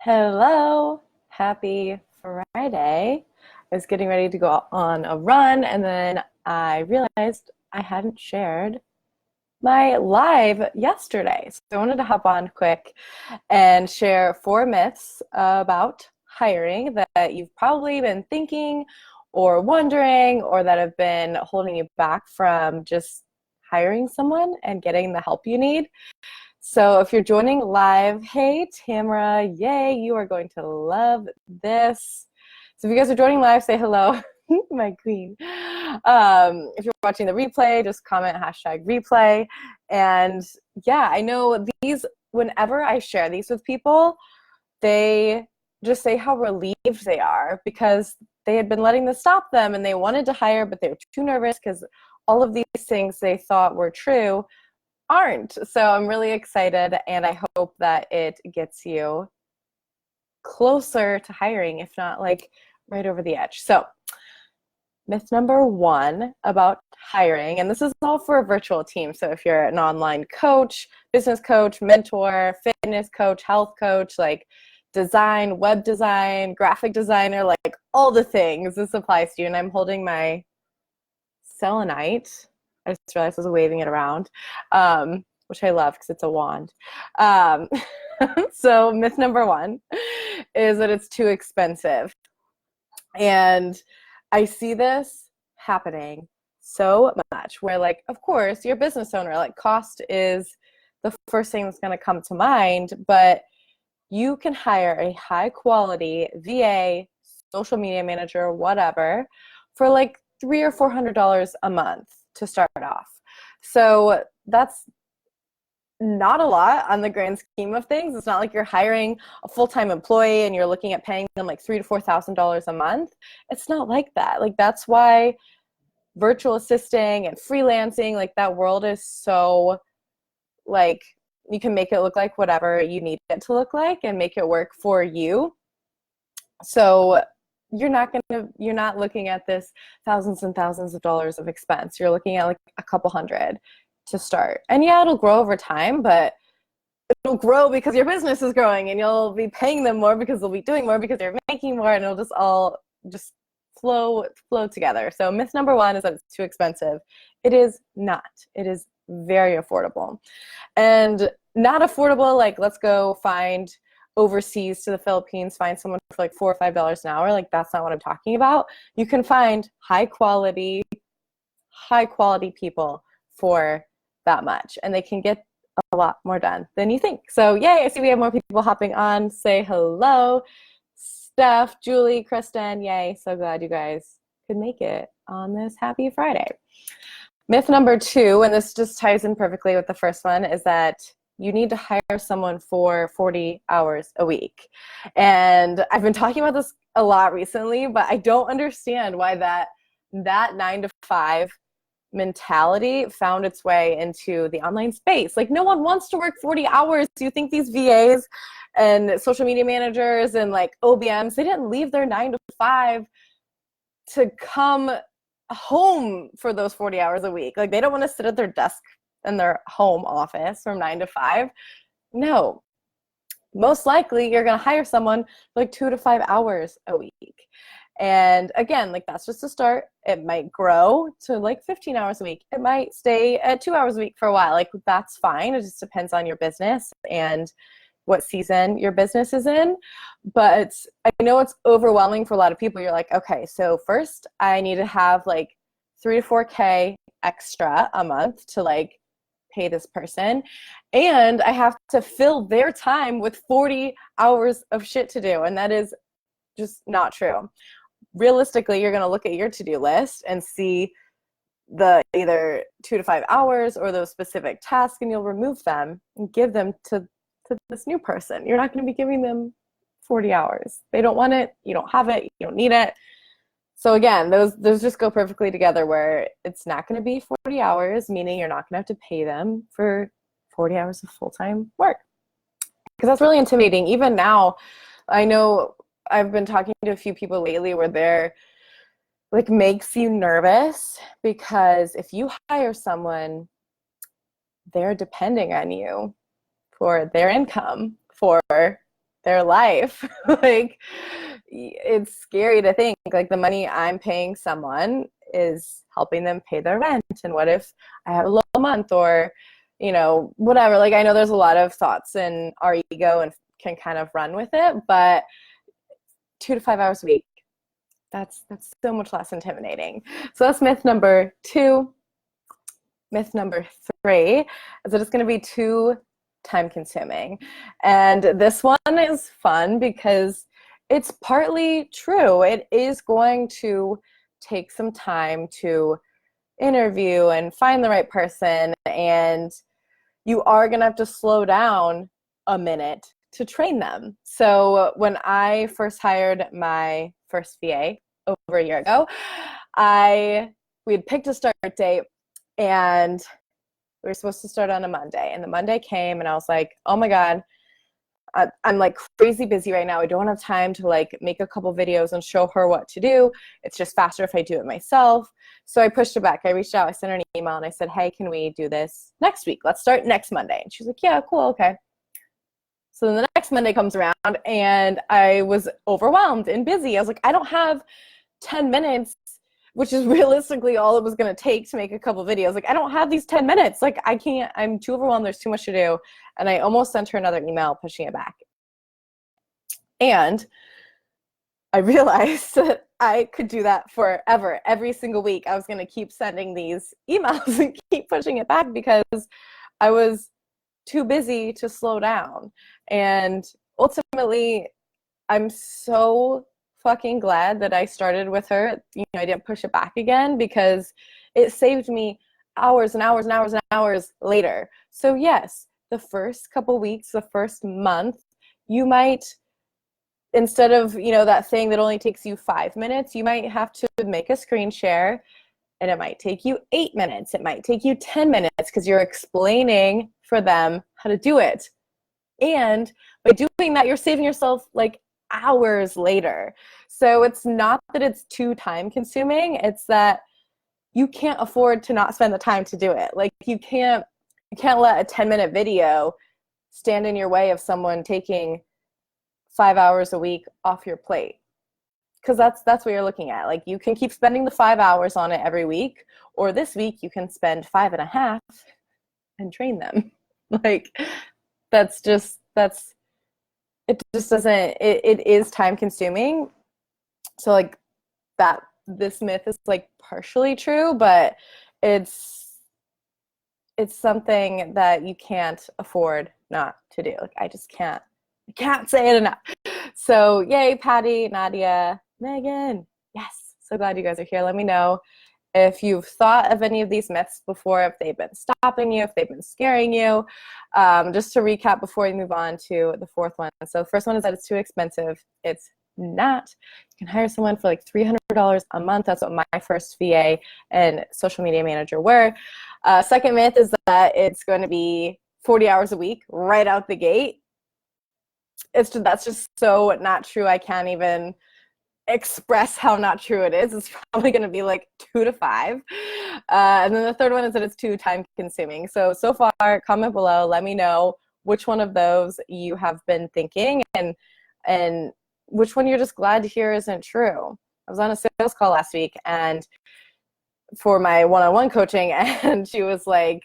Hello, happy Friday. I was getting ready to go on a run and then I realized I hadn't shared my live yesterday. So I wanted to hop on quick and share 4 myths about hiring that you've probably been thinking or wondering or that have been holding you back from just hiring someone and getting the help you need. So if you're joining live, hey Tamara, yay, you are going to love this. So if you guys are joining live, say hello, my queen. If you're watching the replay, just comment #replay. And yeah, I know these, whenever I share these with people, they just say how relieved they are because they had been letting this stop them and they wanted to hire, but they were too nervous because all of these things they thought were true aren't. So I'm really excited and I hope that it gets you closer to hiring, if not like right over the edge. So myth number 1 about hiring, and this is all for a virtual team. So if you're an online coach, business coach, mentor, fitness coach, health coach, like design, web design, graphic designer, like all the things, this applies to you. And I'm holding my selenite. I just realized I was waving it around, which I love because it's a wand. So myth number 1 is that it's too expensive. And I see this happening so much where, like, of course, you're a business owner, like cost is the first thing that's going to come to mind, but you can hire a high quality VA, social media manager, whatever, for like $300 or $400 a month to start off. So that's not a lot on the grand scheme of things. It's not like you're hiring a full-time employee and you're looking at paying them like $3,000 to $4,000 a month. It's not like that. Like that's why virtual assisting and freelancing, like that world is so like you can make it look like whatever you need it to look like and make it work for you. So you're not looking at this thousands and thousands of dollars of expense. You're looking at like a couple hundred to start. And yeah, it'll grow over time, but it'll grow because your business is growing and you'll be paying them more because they'll be doing more because they're making more, and it'll just all just flow together. So myth number 1 is that it's too expensive. It is not. It is very affordable. And not affordable like let's go find overseas to the Philippines, find someone for like $4 or $5 an hour. Like that's not what I'm talking about. You can find high quality people for that much, and they can get a lot more done than you think. So yay, I see we have more people hopping on. Say hello. Steph, Julie, Kristen, yay. So glad you guys could make it on this happy Friday. Myth number 2, and this just ties in perfectly with the first one, is that you need to hire someone for 40 hours a week. And I've been talking about this a lot recently, but I don't understand why that 9 to 5 mentality found its way into the online space. Like no one wants to work 40 hours. Do you think these VAs and social media managers and like OBMs, they didn't leave their 9 to 5 to come home for those 40 hours a week? Like they don't want to sit at their desk in their home office from 9 to 5. No, most likely you're going to hire someone for like 2 to 5 hours a week. And again, like that's just a start. It might grow to like 15 hours a week. It might stay at 2 hours a week for a while. Like that's fine. It just depends on your business and what season your business is in. But I know it's overwhelming for a lot of people. You're like, okay, so first I need to have like 3 to 4K extra a month to like pay this person. And I have to fill their time with 40 hours of shit to do. And that is just not true. Realistically, you're going to look at your to-do list and see the either 2 to 5 hours or those specific tasks, and you'll remove them and give them to this new person. You're not going to be giving them 40 hours. They don't want it. You don't have it. You don't need it. So again, those just go perfectly together where it's not going to be 40 hours, meaning you're not going to have to pay them for 40 hours of full-time work. Because that's really intimidating. Even now, I know I've been talking to a few people lately where they're like makes you nervous because if you hire someone, they're depending on you for their income, for their life. Like, it's scary to think like the money I'm paying someone is helping them pay their rent. And what if I have a low month, or, you know, whatever. Like, I know there's a lot of thoughts in our ego and can kind of run with it, but 2 to 5 hours a week, that's so much less intimidating. So that's myth number 2. Myth number 3 is that it's going to be too time consuming. And this one is fun because it's partly true. It is going to take some time to interview and find the right person, and you are going to have to slow down a minute to train them. So when I first hired my first VA over a year ago, we had picked a start date, and we were supposed to start on a Monday. And the Monday came, and I was like, oh my God, I'm like crazy busy right now. I don't have time to like make a couple videos and show her what to do. It's just faster if I do it myself. So I pushed it back. I reached out, I sent her an email, and I said, hey, can we do this next week? Let's start next Monday. And she's like, yeah, cool, okay. So then the next Monday comes around, and I was overwhelmed and busy. I was like, I don't have 10 minutes, which is realistically all it was going to take to make a couple videos. Like, I don't have these 10 minutes. Like, I can't, I'm too overwhelmed. There's too much to do. And I almost sent her another email pushing it back. And I realized that I could do that forever. Every single week, I was going to keep sending these emails and keep pushing it back because I was too busy to slow down. And ultimately, I'm so fucking glad that I started with her. You know, I didn't push it back again because it saved me hours and hours and hours and hours later. So yes, the first couple weeks, the first month, you might, instead of, you know, that thing that only takes you 5 minutes, you might have to make a screen share, and it might take you 8 minutes. It might take you 10 minutes because you're explaining for them how to do it. And by doing that, you're saving yourself like hours later. So it's not that it's too time consuming, it's that you can't afford to not spend the time to do it. Like, you can't let a 10-minute video stand in your way of someone taking 5 hours a week off your plate. Because that's what you're looking at. Like, you can keep spending the 5 hours on it every week, or this week you can spend 5.5 and train them. Like, it just doesn't, it is time consuming. So like that, this myth is like partially true, but it's something that you can't afford not to do. Like, I can't say it enough. So yay, Patty, Nadia, Megan. Yes. So glad you guys are here. Let me know if you've thought of any of these myths before, if they've been stopping you, if they've been scaring you. Just to recap before we move on to the fourth one. So the first one is that it's too expensive. It's not. You can hire someone for like $300 a month. That's what my first VA and social media manager were. Second myth is that it's going to be 40 hours a week right out the gate. That's just so not true. I can't even express how not true it is. It's probably going to be like 2 to 5. And then the third one is that it's too time consuming. So far, comment below, let me know which one of those you have been thinking and which one you're just glad to hear isn't true. I was on a sales call last week and for my one-on-one coaching, and she was like,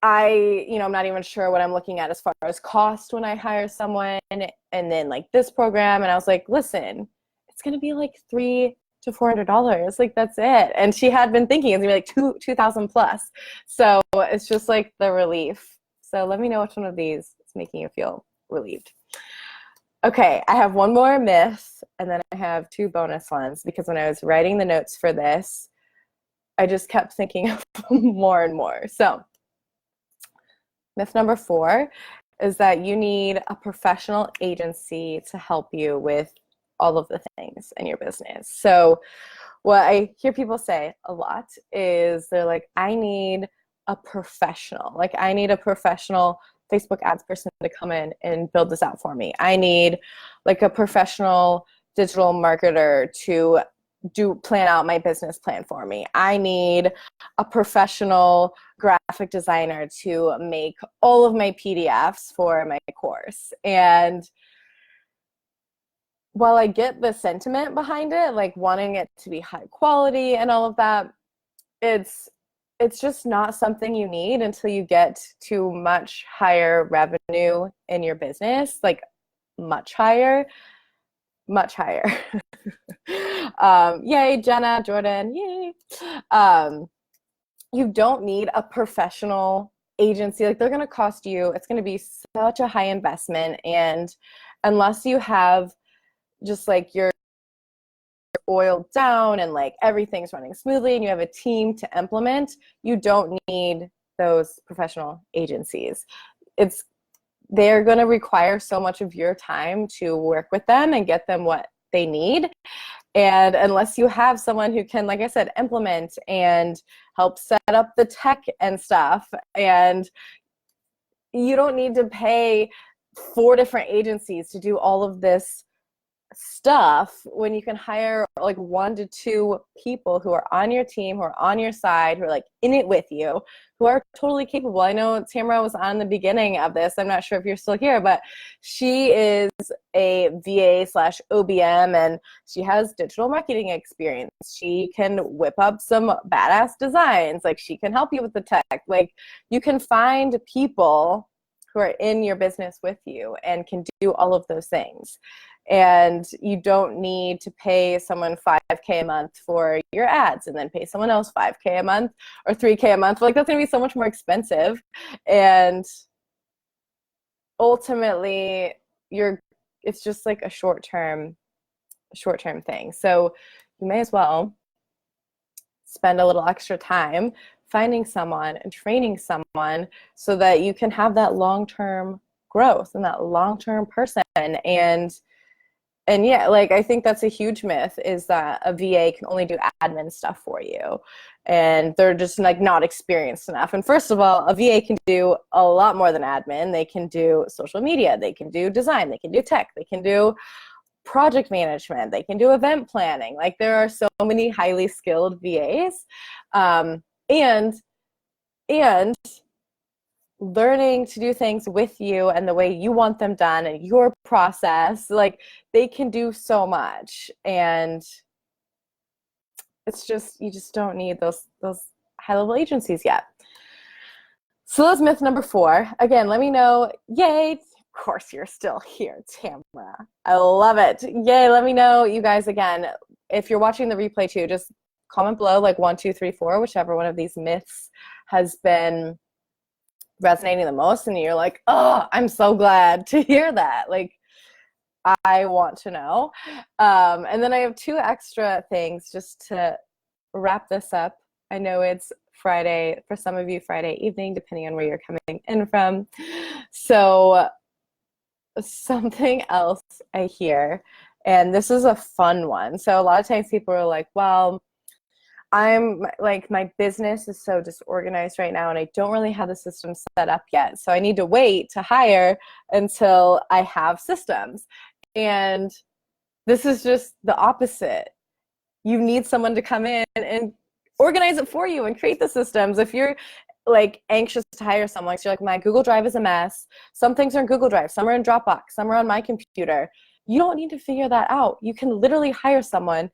I'm not even sure what I'm looking at as far as cost when I hire someone, and then like this program. And I was like, listen, it's going to be like $300 to $400. Like, that's it. And she had been thinking it's going to be like 2,000 plus. So it's just like the relief. So let me know which one of these is making you feel relieved. Okay. I have one more myth, and then I have 2 bonus ones, because when I was writing the notes for this, I just kept thinking of more and more. So myth number 4 is that you need a professional agency to help you with all of the things in your business. So what I hear people say a lot is they're like, I need a professional. Like, I need a professional Facebook ads person to come in and build this out for me. I need like a professional digital marketer to plan out my business plan for me. I need a professional graphic designer to make all of my PDFs for my course. And while I get the sentiment behind it, like wanting it to be high quality and all of that, it's just not something you need until you get to much higher revenue in your business, like much higher. Yay, Jenna, Jordan, yay. You don't need a professional agency. Like, they're going to cost you, it's going to be such a high investment. And unless you have just like your oiled down and like everything's running smoothly and you have a team to implement, you don't need those professional agencies. They're going to require so much of your time to work with them and get them what they need. And unless you have someone who can, like I said, implement and help set up the tech and stuff, and you don't need to pay 4 different agencies to do all of this stuff when you can hire like 1 to 2 people who are on your team, who are on your side, who are like in it with you, who are totally capable. I know Tamara was on the beginning of this. I'm not sure if you're still here, but she is a VA/OBM and she has digital marketing experience. She can whip up some badass designs. Like, she can help you with the tech. Like, you can find people who are in your business with you and can do all of those things. And you don't need to pay someone $5K a month for your ads and then pay someone else $5K a month or $3K a month. Like, that's going to be so much more expensive. And ultimately, it's just like a short-term thing. So you may as well spend a little extra time finding someone and training someone so that you can have that long-term growth and that long-term person. And yeah, like, I think that's a huge myth, is that a VA can only do admin stuff for you and they're just like not experienced enough. And first of all, a VA can do a lot more than admin. They can do social media, they can do design, they can do tech, they can do project management, they can do event planning. Like, there are so many highly skilled VAs. And learning to do things with you and the way you want them done and your process, like, they can do so much. And it's just, you just don't need those high-level agencies yet. So that's myth number 4. Again, let me know. Yay, of course you're still here, Tamara. I love it. Yay, let me know, you guys. Again, if you're watching the replay too, just comment below like 1, 2, 3, 4, whichever one of these myths has been resonating the most, and you're like, oh, I'm so glad to hear that. Like, I want to know. And then I have 2 extra things just to wrap this up. I know it's Friday, for some of you, Friday evening, depending on where you're coming in from. So something else I hear, and this is a fun one. So a lot of times people are like, well, I'm like, my business is so disorganized right now and I don't really have the system set up yet. So I need to wait to hire until I have systems. And this is just the opposite. You need someone to come in and organize it for you and create the systems. If you're like anxious to hire someone, so you're like, my Google Drive is a mess. Some things are in Google Drive, some are in Dropbox, some are on my computer. You don't need to figure that out. You can literally hire someone,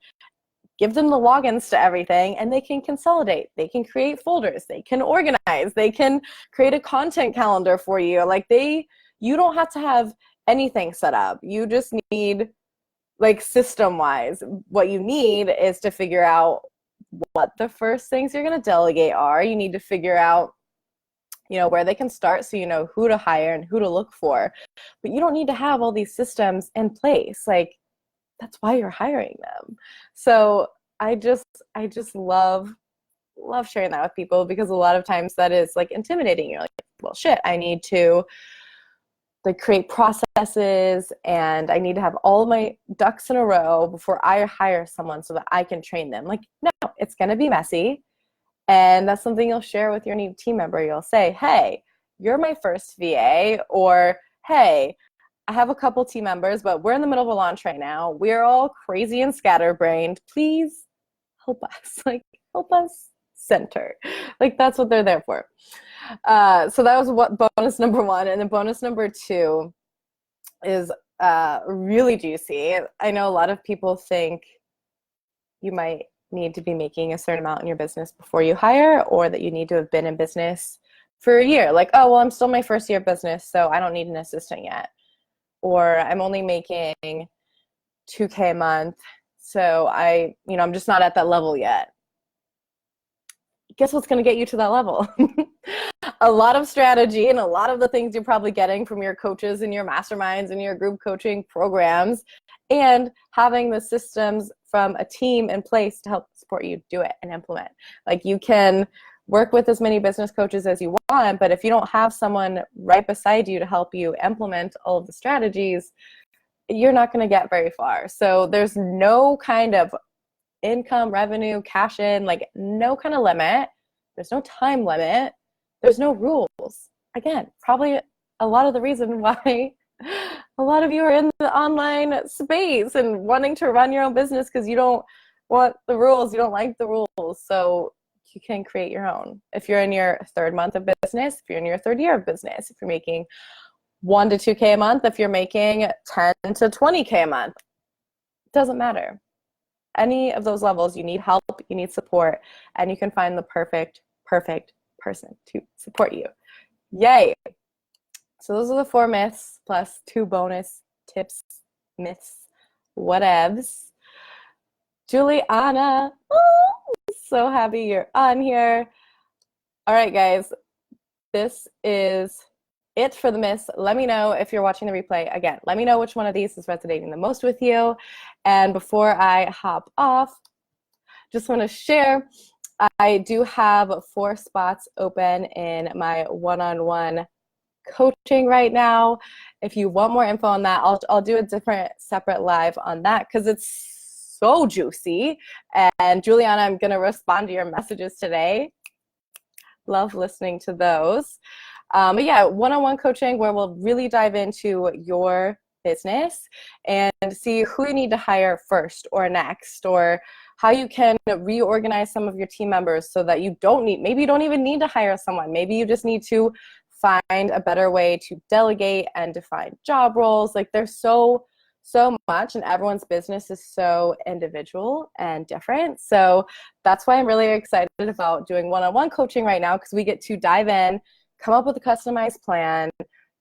give them the logins to everything, and they can consolidate. They can create folders. They can organize. They can create a content calendar for you. Like, you don't have to have anything set up. You just need, like, system-wise, what you need is to figure out what the first things you're going to delegate are. You need to figure out, you know, where they can start so you know who to hire and who to look for. But you don't need to have all these systems in place. Like, that's why you're hiring them. So I just love sharing that with people, because a lot of times that is like intimidating. You're like, well, shit, I need to like create processes and I need to have all of my ducks in a row before I hire someone so that I can train them. Like, no, it's going to be messy. And that's something you'll share with your new team member. You'll say, hey, you're my first VA, or hey, I have a couple team members, but we're in the middle of a launch right now. We're all crazy and scatterbrained. Please help us, like help us center. Like that's what they're there for. So that was what bonus number one. And then bonus number two is really juicy. I know a lot of people think you might need to be making a certain amount in your business before you hire, or that you need to have been in business for a year. Like, oh, well, I'm still my first year of business, so I don't need an assistant yet. Or I'm only making $2K a month, so I'm just not at that level yet. Guess what's going to get you to that level? A lot of strategy and a lot of the things you're probably getting from your coaches and your masterminds and your group coaching programs, and having the systems from a team in place to help support you do it and implement. Like, you can work with as many business coaches as you want, but if you don't have someone right beside you to help you implement all of the strategies, you're not going to get very far. So there's no kind of income, revenue, cash in, like no kind of limit. There's no time limit. There's no rules. Again, probably a lot of the reason why a lot of you are in the online space and wanting to run your own business, because you don't want the rules. You don't like the rules. So you can create your own. If you're in your third month of business, if you're in your third year of business, if you're making 1 to 2K a month, if you're making 10 to 20K a month, it doesn't matter. Any of those levels, you need help, you need support, and you can find the perfect person to support you. Yay. So those are the 4 myths plus 2 bonus tips, myths, whatevs. Juliana, so happy you're on here. All right, guys, this is it for the myths. Let me know if you're watching the replay. Again, let me know which one of these is resonating the most with you. And before I hop off, just want to share, I do have 4 spots open in my one-on-one coaching right now. If you want more info on that, I'll do a different separate live on that, because it's so juicy. And Juliana, I'm going to respond to your messages today. Love listening to those. But yeah, one-on-one coaching where we'll really dive into your business and see who you need to hire first or next, or how you can reorganize some of your team members so that maybe you don't even need to hire someone. Maybe you just need to find a better way to delegate and define job roles. Like, there's so much, and everyone's business is so individual and different. So that's why I'm really excited about doing one-on-one coaching right now, because we get to dive in, come up with a customized plan.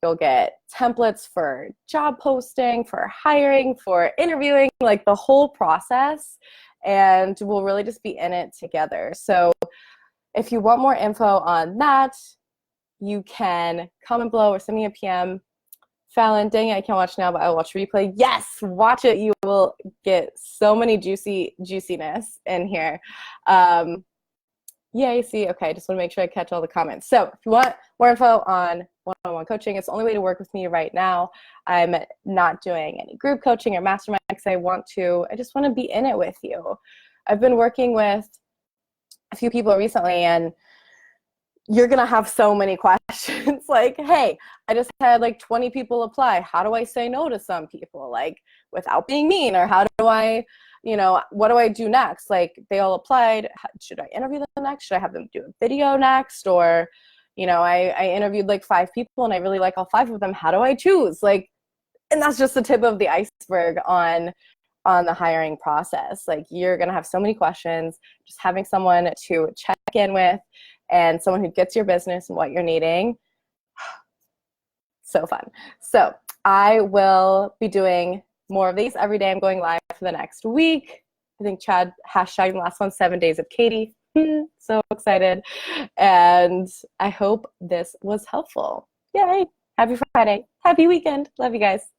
You'll get templates for job posting, for hiring, for interviewing, like the whole process, and we'll really just be in it together. So if you want more info on that, you can comment below or send me a PM. Fallon, dang it, I can't watch now, but I'll watch replay. Yes, watch it. You will get so many juiciness in here. Yay, see, okay, I just want to make sure I catch all the comments. So if you want more info on one-on-one coaching, it's the only way to work with me right now. I'm not doing any group coaching or mastermind because I just want to be in it with you. I've been working with a few people recently, and you're going to have so many questions like, hey, I just had like 20 people apply. How do I say no to some people, like, without being mean? Or how do I, what do I do next? Like, they all applied. Should I interview them next? Should I have them do a video next? Or, I interviewed like 5 people and I really like all 5 of them. How do I choose? Like, and that's just the tip of the iceberg on the hiring process. Like, you're going to have so many questions. Just having someone to check in with, and someone who gets your business and what you're needing. So fun. So I will be doing more of these every day. I'm going live for the next week. I think Chad hashtagged the last one, 7 days of Caty. So excited. And I hope this was helpful. Yay. Happy Friday. Happy weekend. Love you guys.